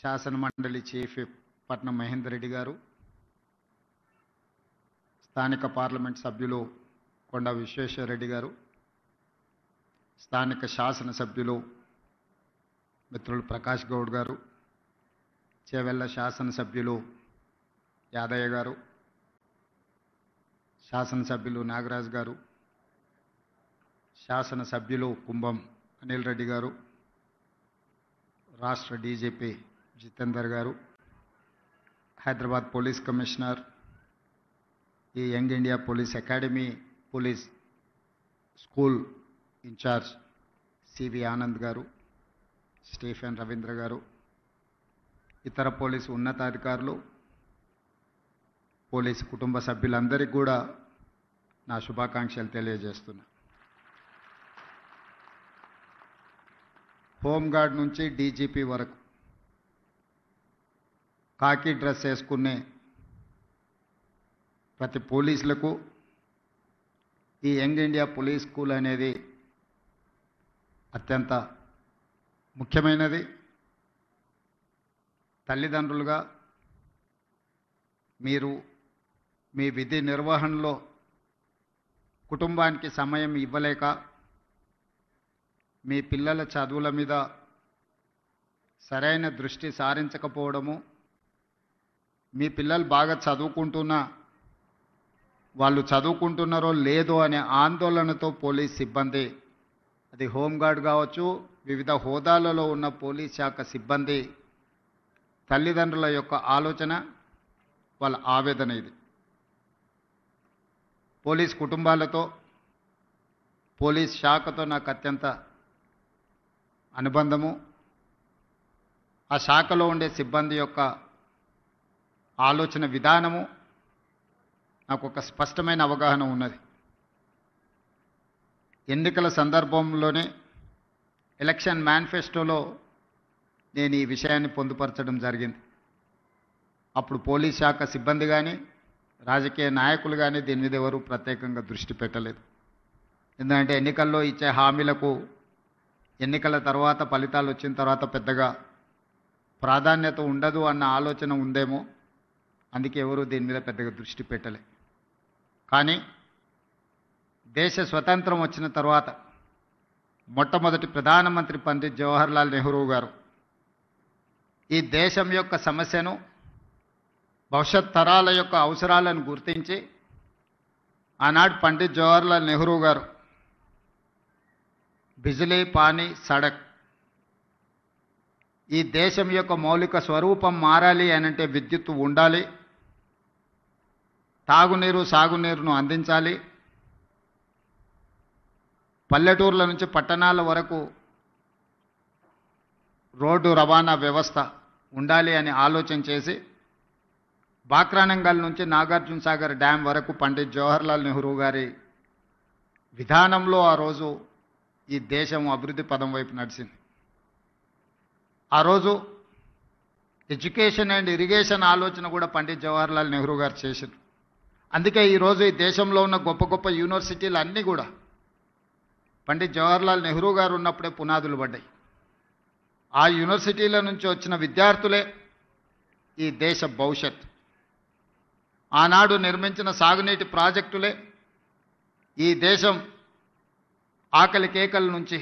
శాసనమండలి chief whip పట్నం మహేందర్ రెడ్డి గారు, స్థానిక పార్లమెంట్ సభ్యులు కొండ విశ్వేశ్వరరెడ్డి గారు, స్థానిక శాసనసభ్యులు మిత్రులు ప్రకాష్ గౌడ్ గారు, చేవెళ్ళ శాసనసభ్యులు యాదయ్య గారు, శాసనసభ్యులు నాగరాజ్ గారు, శాసనసభ్యులు కుంభం అనిల్ రెడ్డి గారు, రాష్ట్ర DGP Jitender garu, Hyderabad police commissioner, ఈ young India police academy police school incharge C V Anand garu, Stephen Ravindra గారు, ఇతర పోలీసు ఉన్నతాధికారులు, పోలీసు కుటుంబ సభ్యులందరికీ కూడా నా శుభాకాంక్షలు తెలియజేస్తున్నా. హోంగార్డ్ నుంచి డీజీపీ వరకు కాకి డ్రెస్ వేసుకునే ప్రతి పోలీసులకు ఈ యంగ్ ఇండియా పోలీస్ స్కూల్ అనేది అత్యంత ముఖ్యమైనది. తల్లిదండ్రులుగా మీరు మీ విధి నిర్వహణలో కుటుంబానికి సమయం ఇవ్వలేక మీ పిల్లల చదువుల మీద సరైన దృష్టి సారించకపోవడము, మీ పిల్లలు బాగా చదువుకుంటున్నా వాళ్ళు చదువుకుంటున్నారో లేదో అనే ఆందోళనతో పోలీస్ సిబ్బంది, అది హోంగార్డ్ కావచ్చు, వివిధ హోదాలలో ఉన్న పోలీస్ శాఖ సిబ్బంది తల్లిదండ్రుల యొక్క ఆలోచన, వాళ్ళ ఆవేదన ఇది. పోలీస్ కుటుంబాలతో, పోలీస్ శాఖతో నాకు అత్యంత అనుబంధము. ఆ శాఖలో ఉండే సిబ్బంది యొక్క ఆలోచన విధానము నాకు ఒక స్పష్టమైన అవగాహన ఉన్నది. ఎన్నికల సందర్భంలోనే ఎలక్షన్ మేనిఫెస్టోలో నేను ఈ విషయాన్ని పొందుపరచడం జరిగింది. అప్పుడు పోలీస్ శాఖ సిబ్బంది కానీ రాజకీయ నాయకులు కానీ దీని మీద ఎవరు ప్రత్యేకంగా దృష్టి పెట్టలేదు. ఎందుకంటే ఎన్నికల్లో ఇచ్చే హామీలకు ఎన్నికల తర్వాత ఫలితాలు వచ్చిన తర్వాత పెద్దగా ప్రాధాన్యత ఉండదు అన్న ఆలోచన ఉందేమో, అందుకే ఎవరు దీని మీద పెద్దగా దృష్టి పెట్టలే. కానీ దేశ స్వతంత్రం వచ్చిన తర్వాత మొట్టమొదటి ప్రధానమంత్రి పండిత్ జవహర్లాల్ నెహ్రూ గారు ఈ దేశం యొక్క సమస్యను, భవిష్యత్ తరాల యొక్క అవసరాలను గుర్తించి ఆనాడు పండిత్ జవహర్లాల్ నెహ్రూ గారు బిజిలీ, పానీ, సడక్, ఈ దేశం యొక్క మౌలిక స్వరూపం మారాలి అనంటే విద్యుత్తు ఉండాలి, తాగునీరు సాగునీరును అందించాలి, పల్లెటూర్ల నుంచి పట్టణాల వరకు రోడ్డు రవాణా వ్యవస్థ ఉండాలి అని ఆలోచన చేసి బాక్రానంగల్ నుంచి నాగార్జున సాగర్ డ్యామ్ వరకు పండిత్ జవహర్లాల్ నెహ్రూ గారి విధానంలో ఆ రోజు ఈ దేశం అభివృద్ధి పదం వైపు నడిచింది. ఆ రోజు ఎడ్యుకేషన్ అండ్ ఇరిగేషన్ ఆలోచన కూడా పండిత్ జవహర్లాల్ నెహ్రూ గారు చేశారు. అందుకే ఈరోజు ఈ దేశంలో ఉన్న గొప్ప గొప్ప యూనివర్సిటీలు అన్నీ కూడా పండిత్ జవహర్లాల్ నెహ్రూ గారు ఉన్నప్పుడే పునాదులు పడ్డాయి. ఆ యూనివర్సిటీల నుంచి వచ్చిన విద్యార్థులే ఈ దేశ భవిష్యత్. ఆనాడు నిర్మించిన సాగునీటి ప్రాజెక్టులే ఈ దేశం ఆకలి కేకల నుంచి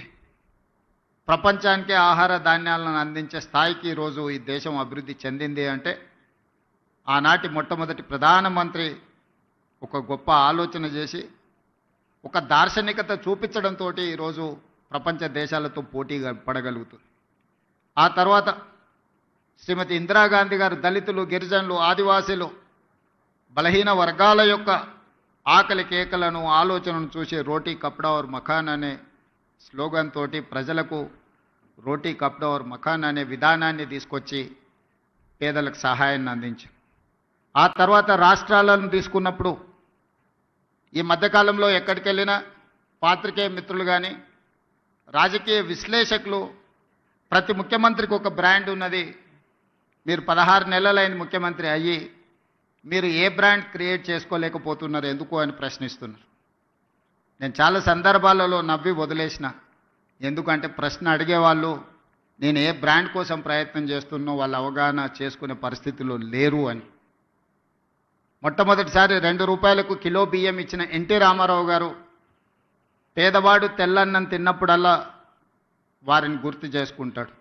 ప్రపంచానికే ఆహార ధాన్యాలను అందించే స్థాయికి ఈరోజు ఈ దేశం అభివృద్ధి చెందింది అంటే ఆనాటి మొట్టమొదటి ప్రధానమంత్రి ఒక గొప్ప ఆలోచన చేసి ఒక దార్శనికత చూపించడంతో ఈరోజు ప్రపంచ దేశాలతో పోటీ పడగలుగుతుంది. ఆ తర్వాత శ్రీమతి ఇందిరాగాంధీ గారు దళితులు, గిరిజనులు, ఆదివాసీలు, బలహీన వర్గాల యొక్క ఆకలి కేకలను, ఆలోచనను చూసి రోటీ కప్డా ఔర్ మకాన్ అనే స్లోగన్ తోటి ప్రజలకు రోటీ కప్డా ఔర్ మకాన్ అనే విధానాన్ని తీసుకొచ్చి పేదలకు సహాయాన్ని అందించారు. ఆ తర్వాత రాష్ట్రాలను తీసుకున్నప్పుడు ఈ మధ్యకాలంలో ఎక్కడికి వెళ్ళినా పాత్రికేయ మిత్రులు కానీ రాజకీయ విశ్లేషకులు ప్రతి ముఖ్యమంత్రికి ఒక బ్రాండ్ ఉన్నది, మీరు 16 నెలలైన ముఖ్యమంత్రి అయ్యి మీరు ఏ బ్రాండ్ క్రియేట్ చేసుకోలేకపోతున్నారు ఎందుకు అని ప్రశ్నిస్తున్నారు. నేను చాలా సందర్భాలలో నవ్వి వదిలేసిన. ఎందుకంటే ప్రశ్న అడిగేవాళ్ళు నేను ఏ బ్రాండ్ కోసం ప్రయత్నం చేస్తున్నో వాళ్ళు అవగాహన చేసుకునే పరిస్థితిలో లేరు అని. మొట్టమొదటిసారి 2 రూపాయలకు కిలో బియ్యం ఇచ్చిన ఎన్టీ రామారావు గారు పేదవాడు తెల్లన్నం తిన్నప్పుడల్లా వారిని గుర్తు చేసుకుంటాడు.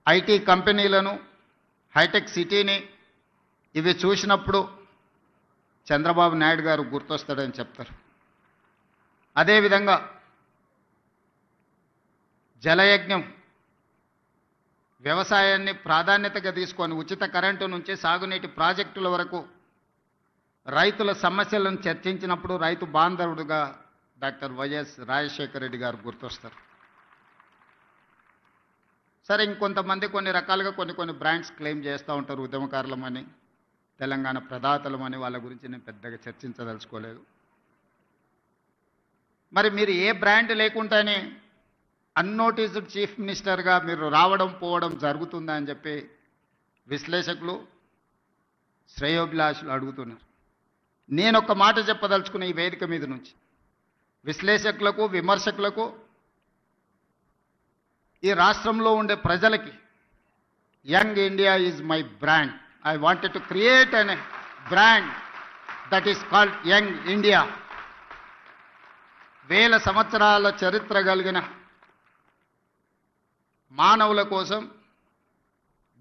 ఐటీ కంపెనీలను, హైటెక్ సిటీని ఇవి చూసినప్పుడు చంద్రబాబు నాయుడు గారు గుర్తొస్తాడని చెప్తారు. అదేవిధంగా జలయజ్ఞం వ్యవసాయాన్ని ప్రాధాన్యతగా తీసుకొని ఉచిత కరెంటు నుంచి సాగునీటి ప్రాజెక్టుల వరకు రైతుల సమస్యలను చర్చించినప్పుడు రైతు బాంధవుడుగా డాక్టర్ వైఎస్ రాజశేఖర రెడ్డి గారు గుర్తొస్తారు. సరే, ఇంకొంతమంది కొన్ని రకాలుగా కొన్ని బ్రాండ్స్ క్లెయిమ్ చేస్తూ ఉంటారు. ఉద్యమకారులమని, తెలంగాణ ప్రదాతలమని. వాళ్ళ గురించి నేను పెద్దగా చర్చించదలుచుకోలేదు. మరి మీరు ఏ బ్రాండ్ లేకుండానే అన్నోటీస్డ్ చీఫ్ మినిస్టర్గా మీరు రావడం పోవడం జరుగుతుందా అని చెప్పి విశ్లేషకులు, శ్రేయోభిలాషులు అడుగుతున్నారు. నేను ఒక మాట చెప్పదలుచుకున్న ఈ వేదిక మీద నుంచి విశ్లేషకులకు, విమర్శకులకు, ఈ రాష్ట్రంలో ఉండే ప్రజలకి, young India is my brand. I wanted to create an brand that is called young India. 1000 సంవత్సరాల చరిత్ర కలిగిన మానవుల కోసం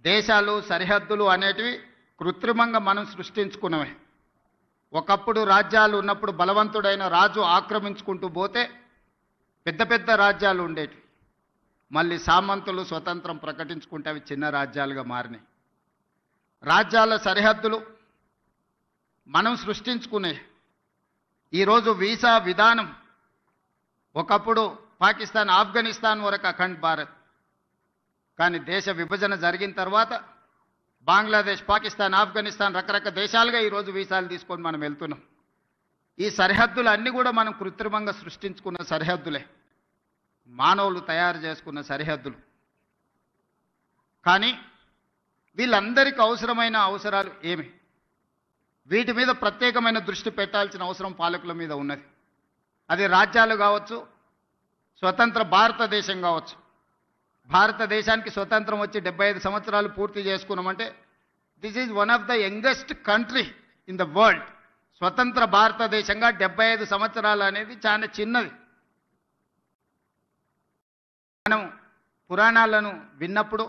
దేశాలు, సరిహద్దులు అనేటివి కృత్రిమంగా మనం సృష్టించుకున్నవే. ఒకప్పుడు రాజ్యాలు ఉన్నప్పుడు బలవంతుడైన రాజు ఆక్రమించుకుంటూ పోతే పెద్ద పెద్ద రాజ్యాలు ఉండేటివి. మళ్ళీ సామంతులు స్వతంత్రం ప్రకటించుకుంటే అవి చిన్న రాజ్యాలుగా మారినాయి. రాజ్యాల సరిహద్దులు మనం సృష్టించుకునే. ఈరోజు వీసా విధానం ఒకప్పుడు పాకిస్తాన్, ఆఫ్ఘనిస్తాన్ వరకు అఖండ్ భారత్. కానీ దేశ విభజన జరిగిన తర్వాత బంగ్లాదేశ్, పాకిస్తాన్, ఆఫ్ఘనిస్తాన్ రకరకాల దేశాలుగా ఈరోజు వీసాలు తీసుకొని మనం వెళ్తున్నాం. ఈ సరిహద్దులు అన్నీ కూడా మనం కృత్రిమంగా సృష్టించుకున్న సరిహద్దులే, మానవులు తయారు చేసుకున్న సరిహద్దులు. కానీ వీళ్ళందరికీ అవసరమైన అవసరాలు ఏమి? వీటి మీద ప్రత్యేకమైన దృష్టి పెట్టాల్సిన అవసరం పాలకుల మీద ఉన్నది. అది రాజ్యాలు కావచ్చు, స్వతంత్ర భారతదేశం కావచ్చు. భారతదేశానికి స్వతంత్రం వచ్చి 75 సంవత్సరాలు పూర్తి చేసుకున్నామంటే this is one of the youngest country in the world. స్వతంత్ర భారతదేశంగా 75 సంవత్సరాలు అనేది చాలా చిన్నది. మనం పురాణాలను విన్నప్పుడు,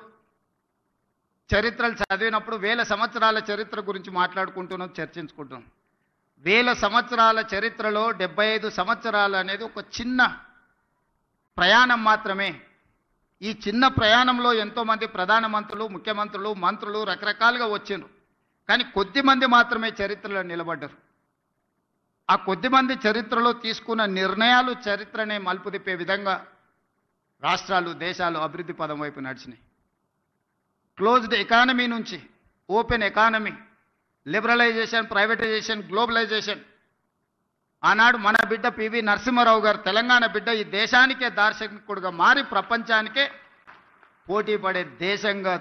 చరిత్రలు చదివినప్పుడు 1000 సంవత్సరాల చరిత్ర గురించి మాట్లాడుకుంటున్నాం, చర్చించుకుంటున్నాం. 1000 సంవత్సరాల చరిత్రలో 75 సంవత్సరాలు అనేది ఒక చిన్న ప్రయాణం మాత్రమే. ఈ చిన్న ప్రయాణంలో ఎంతోమంది ప్రధానమంత్రులు, ముఖ్యమంత్రులు, మంత్రులు రకరకాలుగా వచ్చిండ్రు. కానీ కొద్దిమంది మాత్రమే చరిత్రలో నిలబడ్డారు. ఆ కొద్దిమంది చరిత్రలో తీసుకున్న నిర్ణయాలు చరిత్రనే మలుపు తిప్పే విధంగా రాష్ట్రాలు, దేశాలు అభివృద్ధి పదం వైపు నడిచినాయి. క్లోజ్డ్ ఎకానమీ నుంచి open economy, liberalisation, privatisation, globalisation. ఆనాడు మన బిడ్డ పివి నరసింహారావు గారు, తెలంగాణ బిడ్డ, ఈ దేశానికే దార్శనికుడుగా మారి ప్రపంచానికే పోటీ పడే దేశంగా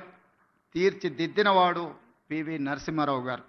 తీర్చిదిద్దినవాడు పివి నరసింహారావు గారు.